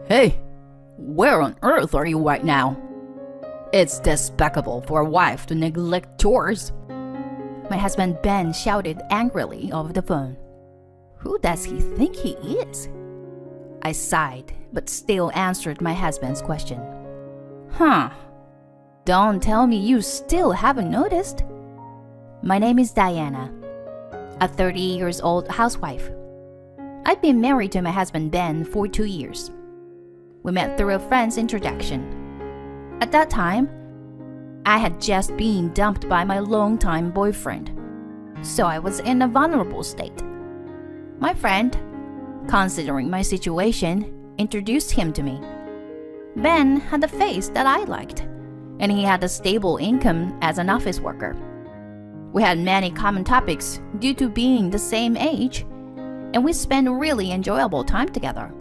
Hey, where on earth are you right now? It's despicable for a wife to neglect chores. My husband Ben shouted angrily over the phone. Who does he think he is? I sighed, but still answered my husband's question. Don't tell me you still haven't noticed. My name is Diana, a 30-year-old housewife. I've been married to my husband Ben for 2 years. We met through a friend's introduction. At that time, I had just been dumped by my longtime boyfriend, so I was in a vulnerable state. My friend, considering my situation, introduced him to me. Ben had a face that I liked, and he had a stable income as an office worker. We had many common topics due to being the same age, and we spent really enjoyable time together.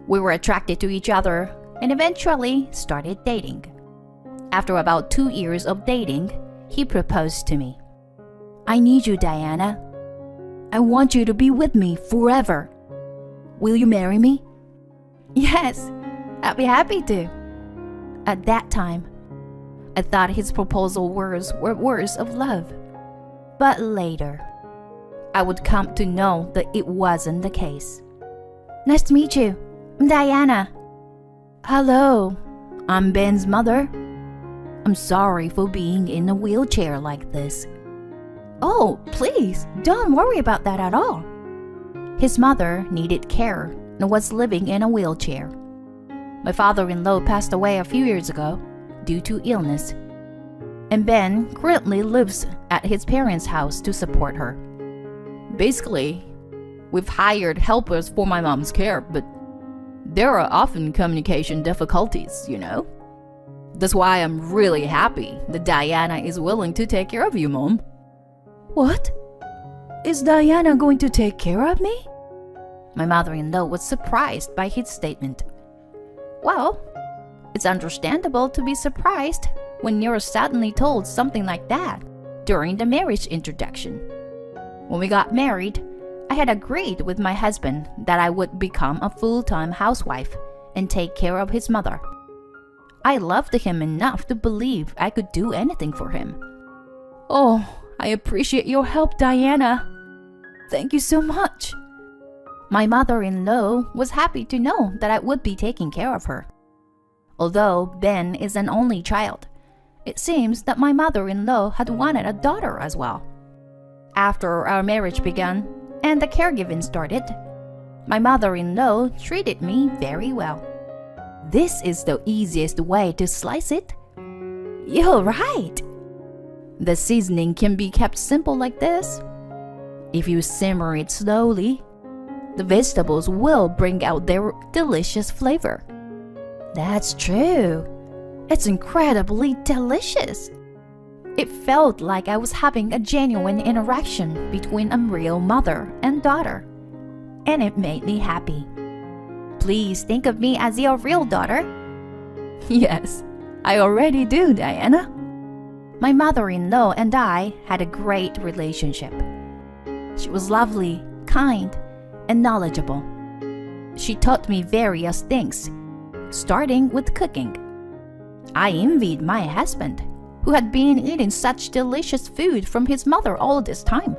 We were attracted to each other and eventually started dating. After about 2 years of dating, he proposed to me. I need you, Diana. I want you to be with me forever. Will you marry me? Yes, I'd be happy to. At that time, I thought his proposal words were words of love. But later, I would come to know that it wasn't the case. Nice to meet you. I'm Diana. Hello, I'm Ben's mother. I'm sorry for being in a wheelchair like this. Oh, please, don't worry about that at all. His mother needed care and was living in a wheelchair. My father-in-law passed away a few years ago due to illness, and Ben currently lives at his parents' house to support her. Basically, we've hired helpers for my mom's care, but there are often communication difficulties, you know? That's why I'm really happy that Diana is willing to take care of you, Mom. What? Is Diana going to take care of me? My mother-in-law was surprised by his statement. Well, it's understandable to be surprised when you're suddenly told something like that during the marriage introduction. When we got married, I had agreed with my husband that I would become a full-time housewife and take care of his mother. I loved him enough to believe I could do anything for him. Oh, I appreciate your help, Diana. Thank you so much. My mother-in-law was happy to know that I would be taking care of her. Although Ben is an only child, it seems that my mother-in-law had wanted a daughter as well. After our marriage began and the caregiving started, my mother-in-law treated me very well. This is the easiest way to slice it. You're right. The seasoning can be kept simple like this. If you simmer it slowly, the vegetables will bring out their delicious flavor. That's true. It's incredibly delicious. It felt like I was having a genuine interaction between a real mother and daughter, and it made me happy. Please think of me as your real daughter. Yes, I already do, Diana. My mother-in-law and I had a great relationship. She was lovely, kind, and knowledgeable. She taught me various things, starting with cooking. I envied my husband, who had been eating such delicious food from his mother all this time.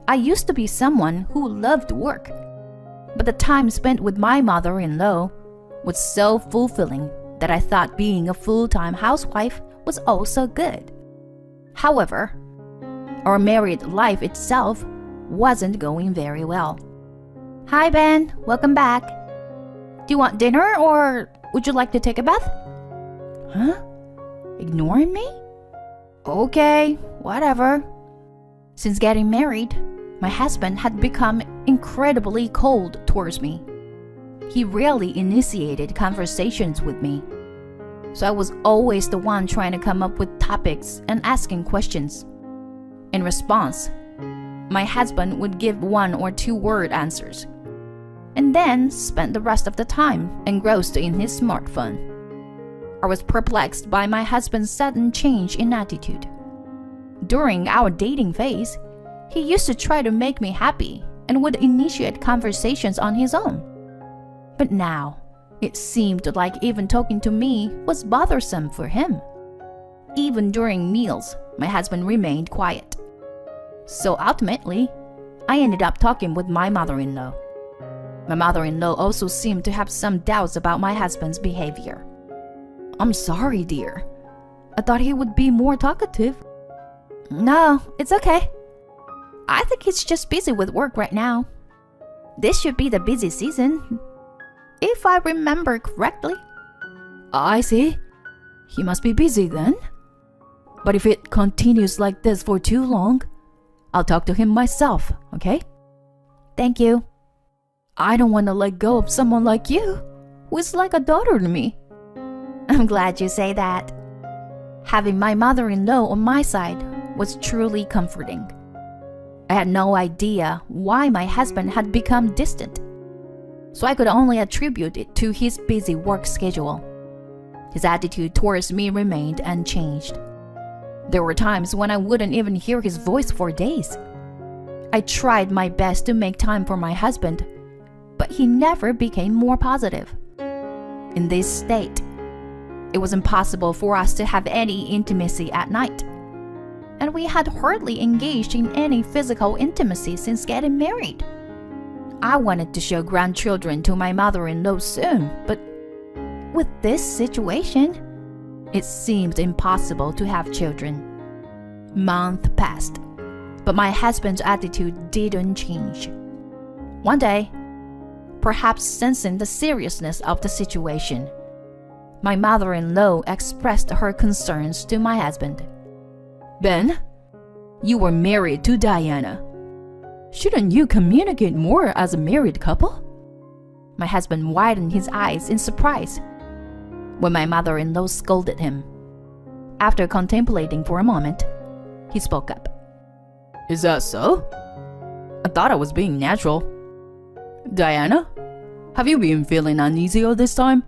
I used to be someone who loved work, but the time spent with my mother-in-law was so fulfilling that I thought being a full-time housewife was also good. However, our married life itself wasn't going very well. Hi, Ben. Welcome back. Do you want dinner or would you like to take a bath? Huh? Ignoring me? Okay, whatever. Since getting married, my husband had become incredibly cold towards me. He rarely initiated conversations with me, so I was always the one trying to come up with topics and asking questions. In response, my husband would give 1 or 2 word answers, and then spend the rest of the time engrossed in his smartphone. I was perplexed by my husband's sudden change in attitude. During our dating phase, he used to try to make me happy and would initiate conversations on his own. But now, It seemed like even talking to me was bothersome for him. Even during meals, my husband remained quiet. So ultimately, I ended up talking with my mother-in-law. My mother-in-law also seemed to have some doubts about my husband's behavior. I'm sorry, dear. I thought he would be more talkative. No, it's okay. I think he's just busy with work right now. This should be the busy season, if I remember correctly. I see. He must be busy then. But if it continues like this for too long, I'll talk to him myself, okay? Thank you. I don't want to let go of someone like you, who is like a daughter to me. I'm glad you say that. Having my mother-in-law on my side was truly comforting. I had no idea why my husband had become distant, so I could only attribute it to his busy work schedule. His attitude towards me remained unchanged. There were times when I wouldn't even hear his voice for days. I tried my best to make time for my husband, but he never became more positive. In this state, it was impossible for us to have any intimacy at night, and we had hardly engaged in any physical intimacy since getting married. I wanted to show grandchildren to my mother-in-law soon, but with this situation, it seemed impossible to have children. Months passed, but my husband's attitude didn't change. One day, perhaps sensing the seriousness of the situation, my mother-in-law expressed her concerns to my husband. Ben, you were married to Diana. Shouldn't you communicate more as a married couple? My husband widened his eyes in surprise when my mother-in-law scolded him. After contemplating for a moment, he spoke up. Is that so? I thought I was being natural. Diana, have you been feeling uneasy all this time?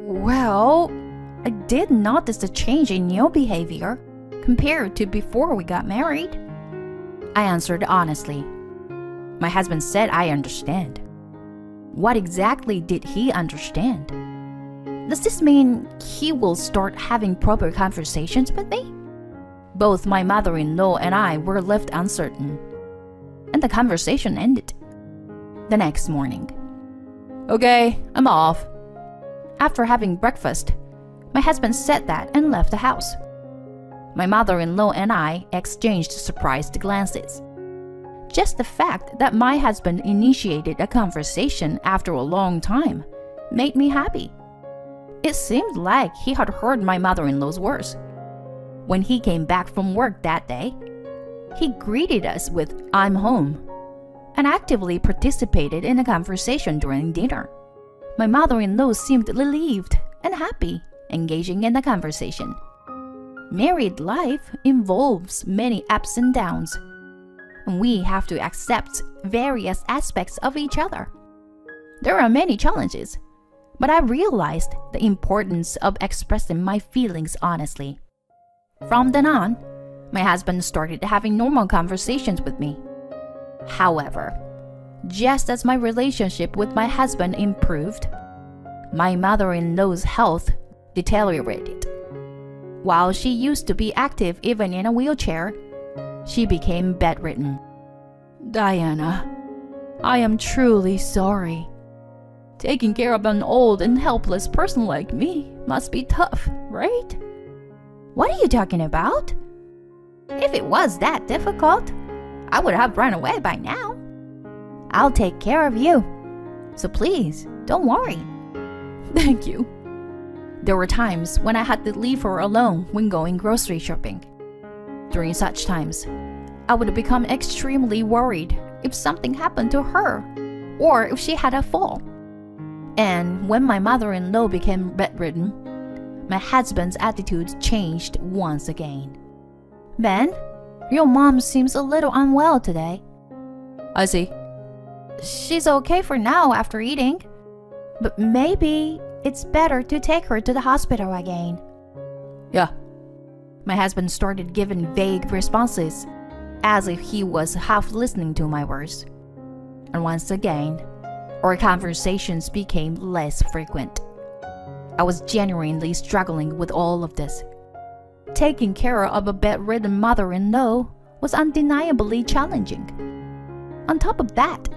Well, I did notice a change in your behavior compared to before we got married. I answered honestly. My husband said I understand. What exactly did he understand? Does this mean he will start having proper conversations with me? Both my mother-in-law and I were left uncertain, and the conversation ended. The next morning. Okay, I'm off. After having breakfast, my husband said that and left the house. My mother-in-law and I exchanged surprised glances. Just the fact that my husband initiated a conversation after a long time made me happy. It seemed like he had heard my mother-in-law's words. When he came back from work that day, he greeted us with "I'm home" and actively participated in a conversation during dinner. My mother-in-law seemed relieved and happy, engaging in the conversation. Married life involves many ups and downs, and we have to accept various aspects of each other. There are many challenges, but I realized the importance of expressing my feelings honestly. From then on, my husband started having normal conversations with me. However, just as my relationship with my husband improved, my mother-in-law's health deteriorated. While she used to be active even in a wheelchair, she became bedridden. Diana, I am truly sorry. Taking care of an old and helpless person like me must be tough, right? What are you talking about? If it was that difficult, I would have run away by now. I'll take care of you, so please, don't worry. Thank you. There were times when I had to leave her alone when going grocery shopping. During such times, I would become extremely worried if something happened to her or if she had a fall. And when my mother-in-law became bedridden, my husband's attitude changed once again. Ben, your mom seems a little unwell today. I see. She's okay for now after eating, but maybe it's better to take her to the hospital again. Yeah. My husband started giving vague responses, as if he was half listening to my words. And once again, Our conversations became less frequent. I was genuinely struggling with all of this. Taking care of a bedridden mother-in-law was undeniably challenging. On top of that,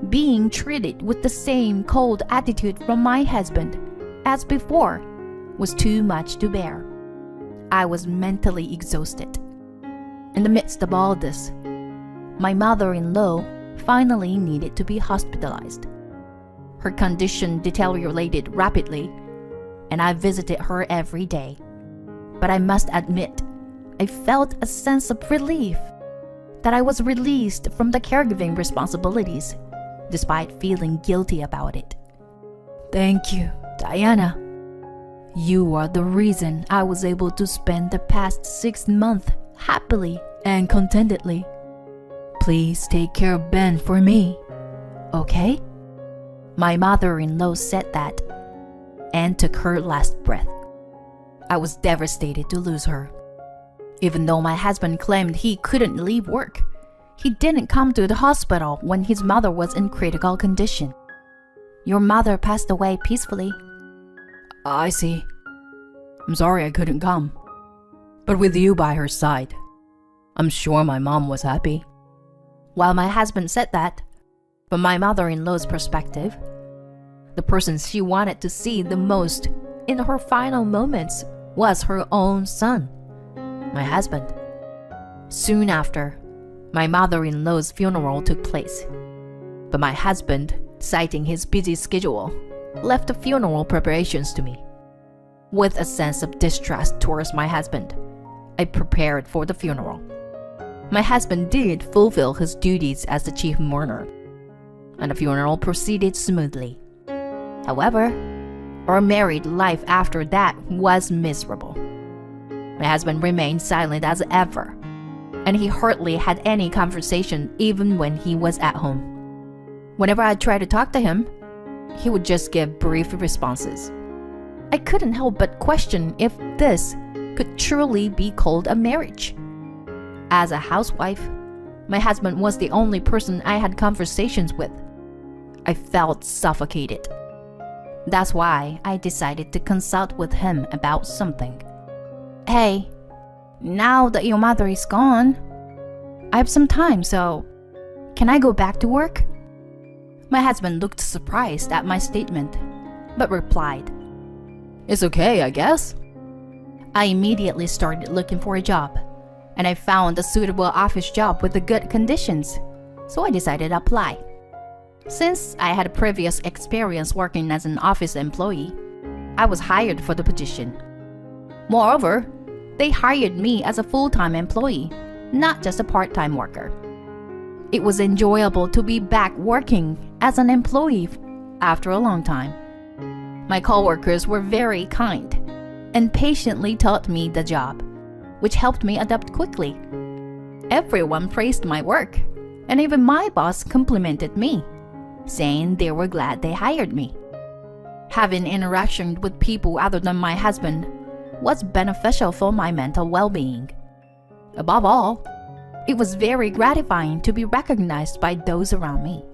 being treated with the same cold attitude from my husband as before was too much to bear. I was mentally exhausted. In the midst of all this, my mother-in-law finally needed to be hospitalized. Her condition deteriorated rapidly, and I visited her every day. But I must admit, I felt a sense of relief that I was released from the caregiving responsibilities, despite feeling guilty about it. Thank you, Diana. You are the reason I was able to spend the past 6 months happily and contentedly. Please take care of Ben for me, okay? My mother-in-law said that and took her last breath. I was devastated to lose her. Even though my husband claimed he couldn't leave work, he didn't come to the hospital when his mother was in critical condition. Your mother passed away peacefully. I see. I'm sorry I couldn't come. But with you by her side, I'm sure my mom was happy. While my husband said that, from my mother-in-law's perspective, the person she wanted to see the most in her final moments was her own son, my husband. Soon after, my mother-in-law's funeral took place. But my husband, citing his busy schedule, left the funeral preparations to me. With a sense of distrust towards my husband, I prepared for the funeral. My husband did fulfill his duties as the chief mourner, and the funeral proceeded smoothly. However, our married life after that was miserable. My husband remained silent as ever, and he hardly had any conversation even when he was at home. Whenever I tried to talk to him, he would just give brief responses. I couldn't help but question if this could truly be called a marriage. As a housewife, my husband was the only person I had conversations with. I felt suffocated. That's why I decided to consult with him about something. Hey, now that your mother is gone, I have some time, so can I go back to work? My husband looked surprised at my statement, but replied, It's okay, I guess. I immediately started looking for a job, and I found a suitable office job with the good conditions, so I decided to apply. Since I had previous experience working as an office employee, I was hired for the position. Moreover, they hired me as a full-time employee, not just a part-time worker. It was enjoyable to be back working as an employee after a long time. My coworkers were very kind and patiently taught me the job, which helped me adapt quickly. Everyone praised my work, and even my boss complimented me, saying they were glad they hired me. Having interaction with people other than my husband was beneficial for my mental well-being. Above all, it was very gratifying to be recognized by those around me.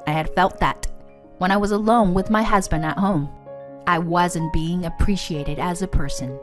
I had felt that when I was alone with my husband at home, I wasn't being appreciated as a person.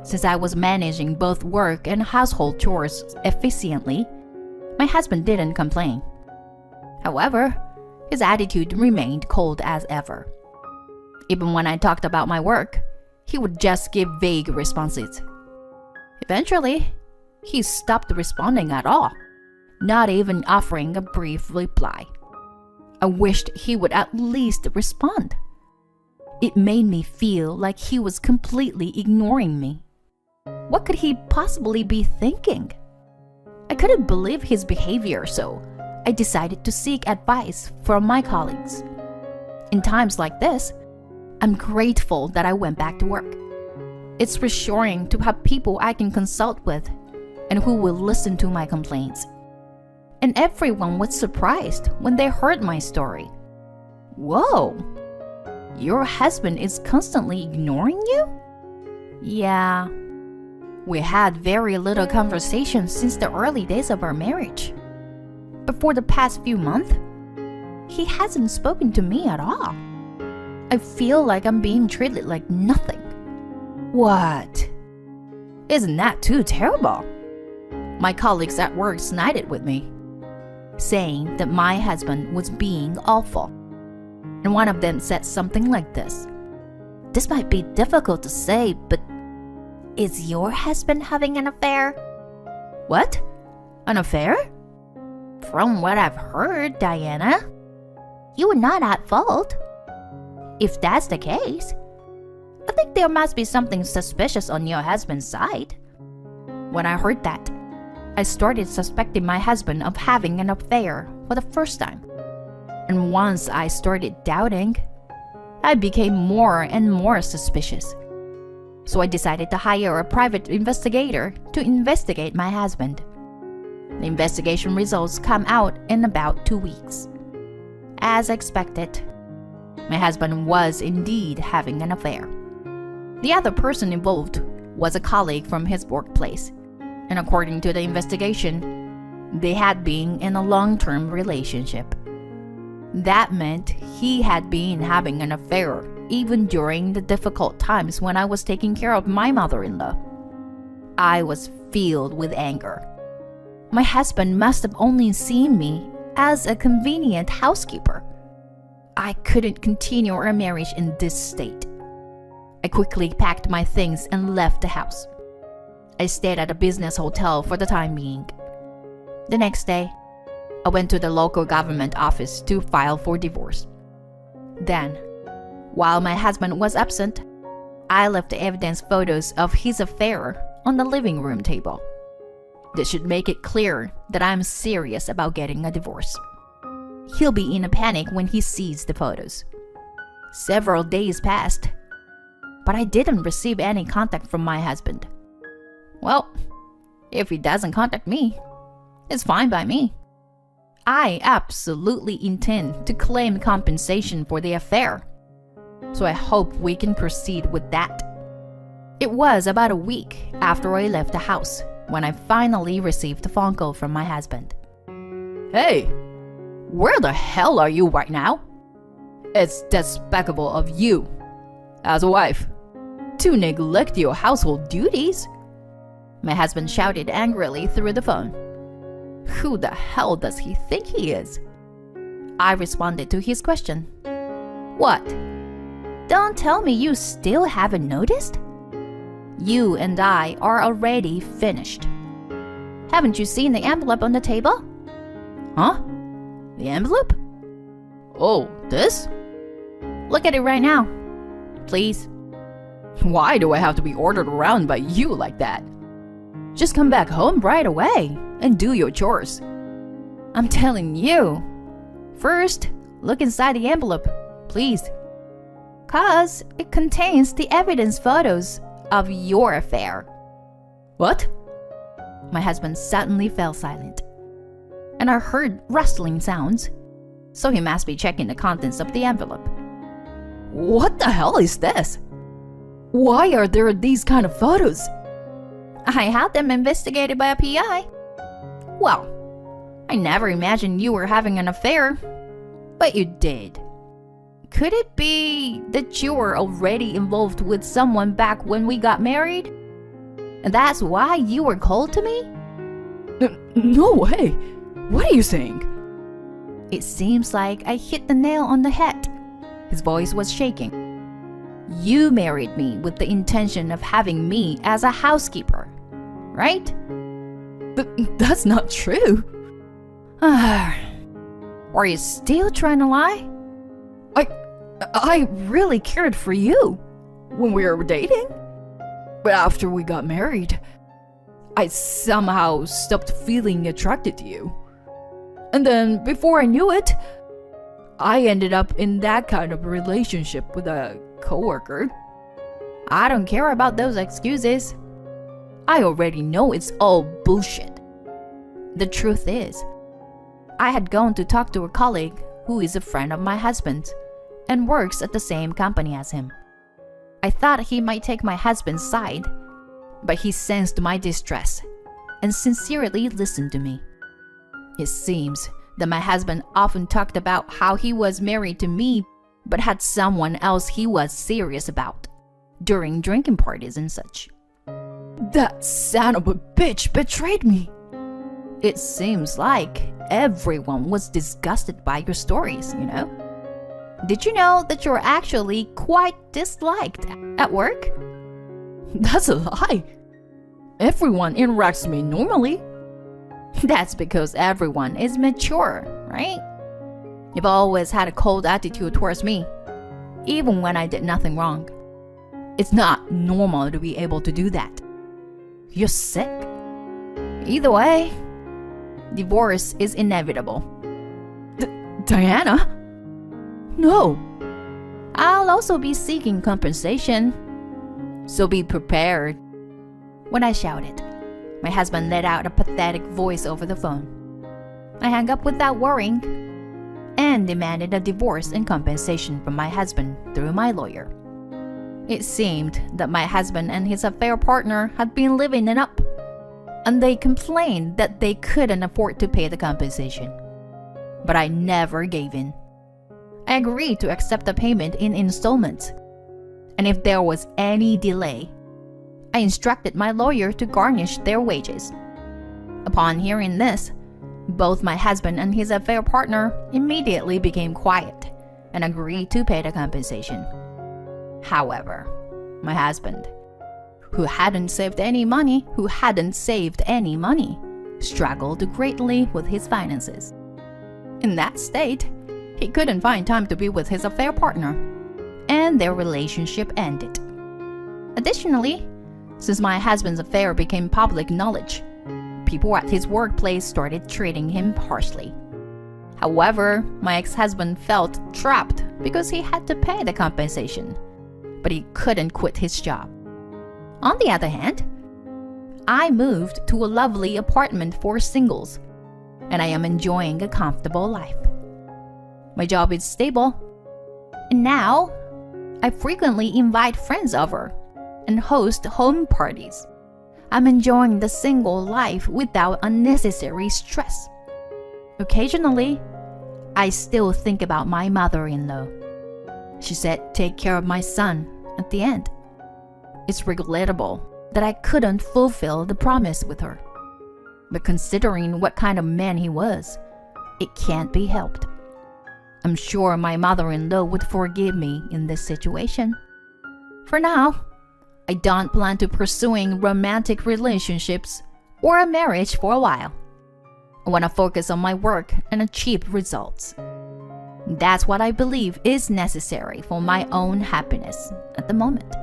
Since I was managing both work and household chores efficiently, my husband didn't complain. However, his attitude remained cold as ever. Even when I talked about my work, he would just give vague responses. Eventually, he stopped responding at all, not even offering a brief reply. I wished he would at least respond. It made me feel like he was completely ignoring me. What could he possibly be thinking? I couldn't believe his behavior, so I decided to seek advice from my colleagues. In times like this, I'm grateful that I went back to work. It's reassuring to have people I can consult with and who will listen to my complaints. And everyone was surprised when they heard my story. Whoa! Your husband is constantly ignoring you? Yeah. We had very little conversation since the early days of our marriage. But for the past few months, he hasn't spoken to me at all. I feel like I'm being treated like nothing. What? Isn't that too terrible? My colleagues at work sided with me, Saying that my husband was being awful. And one of them said something like this. This might be difficult to say, but is your husband having an affair? What? An affair? From what I've heard, Diana, you were not at fault. If that's the case, I think there must be something suspicious on your husband's side. When I heard that, I started suspecting my husband of having an affair for the first time. And once I started doubting, I became more and more suspicious. So I decided to hire a private investigator to investigate my husband. The investigation results come out in about 2 weeks. As expected, my husband was indeed having an affair. The other person involved was a colleague from his workplace, and according to the investigation, they had been in a long-term relationship. That meant he had been having an affair even during the difficult times when I was taking care of my mother-in-law. I was filled with anger. My husband must have only seen me as a convenient housekeeper. I couldn't continue our marriage in this state. I quickly packed my things and left the house. I stayed at a business hotel for the time being. The next day, I went to the local government office to file for divorce. Then, while my husband was absent, I left the evidence photos of his affair on the living room table. This should make it clear that I'm serious about getting a divorce. He'll be in a panic when he sees the photos. Several days passed, but I didn't receive any contact from my husband. Well, if he doesn't contact me, it's fine by me. I absolutely intend to claim compensation for the affair, so I hope we can proceed with that. It was about a week after I left the house when I finally received a phone call from my husband. Hey, where the hell are you right now? It's despicable of you, as a wife, to neglect your household duties. My husband shouted angrily through the phone. Who the hell does he think he is? I responded to his question. What? Don't tell me you still haven't noticed? You and I are already finished. Haven't you seen the envelope on the table? Huh? The envelope? Oh, this? Look at it right now, please. Why do I have to be ordered around by you like that? Just come back home right away and do your chores. I'm telling you. First, look inside the envelope, please. 'Cause it contains the evidence photos of your affair. What? My husband suddenly fell silent, and I heard rustling sounds, so he must be checking the contents of the envelope. What the hell is this? Why are there these kind of photos? I had them investigated by a PI. Well, I never imagined you were having an affair, but you did. Could it be that you were already involved with someone back when we got married? And that's why you were cold to me? No way! What are you saying? It seems like I hit the nail on the head. His voice was shaking. You married me with the intention of having me as a housekeeper, right? That's not true. Are you still trying to lie? I really cared for you when we were dating. But after we got married, I somehow stopped feeling attracted to you. And then before I knew it, I ended up in that kind of relationship with a coworker. I don't care about those excuses. I already know it's all bullshit. The truth is, I had gone to talk to a colleague who is a friend of my husband's and works at the same company as him. I thought he might take my husband's side, but he sensed my distress and sincerely listened to me. It seems that my husband often talked about how he was married to me but had someone else he was serious about during drinking parties and such. That son of a bitch betrayed me. It seems like everyone was disgusted by your stories, you know? Did you know that you're actually quite disliked at work? That's a lie. Everyone interacts with me normally. That's because everyone is mature, right? You've always had a cold attitude towards me, even when I did nothing wrong. It's not normal to be able to do that. You're sick. Either way, divorce is inevitable. Diana? No. I'll also be seeking compensation, so be prepared. When I shouted, my husband let out a pathetic voice over the phone. I hung up without worrying and demanded a divorce and compensation from my husband through my lawyer. It seemed that my husband and his affair partner had been living it up, and they complained that they couldn't afford to pay the compensation. But I never gave in. I agreed to accept the payment in installments, and if there was any delay, I instructed my lawyer to garnish their wages. Upon hearing this, both my husband and his affair partner immediately became quiet and agreed to pay the compensation. However, my husband, who hadn't saved any money, struggled greatly with his finances. In that state, he couldn't find time to be with his affair partner, and their relationship ended. Additionally, since my husband's affair became public knowledge, people at his workplace started treating him harshly. However, my ex-husband felt trapped because he had to pay the compensation, but he couldn't quit his job. On the other hand, I moved to a lovely apartment for singles, and I am enjoying a comfortable life. My job is stable, and now I frequently invite friends over and host home parties. I'm enjoying the single life without unnecessary stress. Occasionally, I still think about my mother-in-law. She said, "Take care of my son," at the end. It's regrettable that I couldn't fulfill the promise with her. But considering what kind of man he was, it can't be helped. I'm sure my mother-in-law would forgive me in this situation. For now, I don't plan to pursuing romantic relationships or a marriage for a while. I want to focus on my work and achieve results. That's what I believe is necessary for my own happiness at the moment.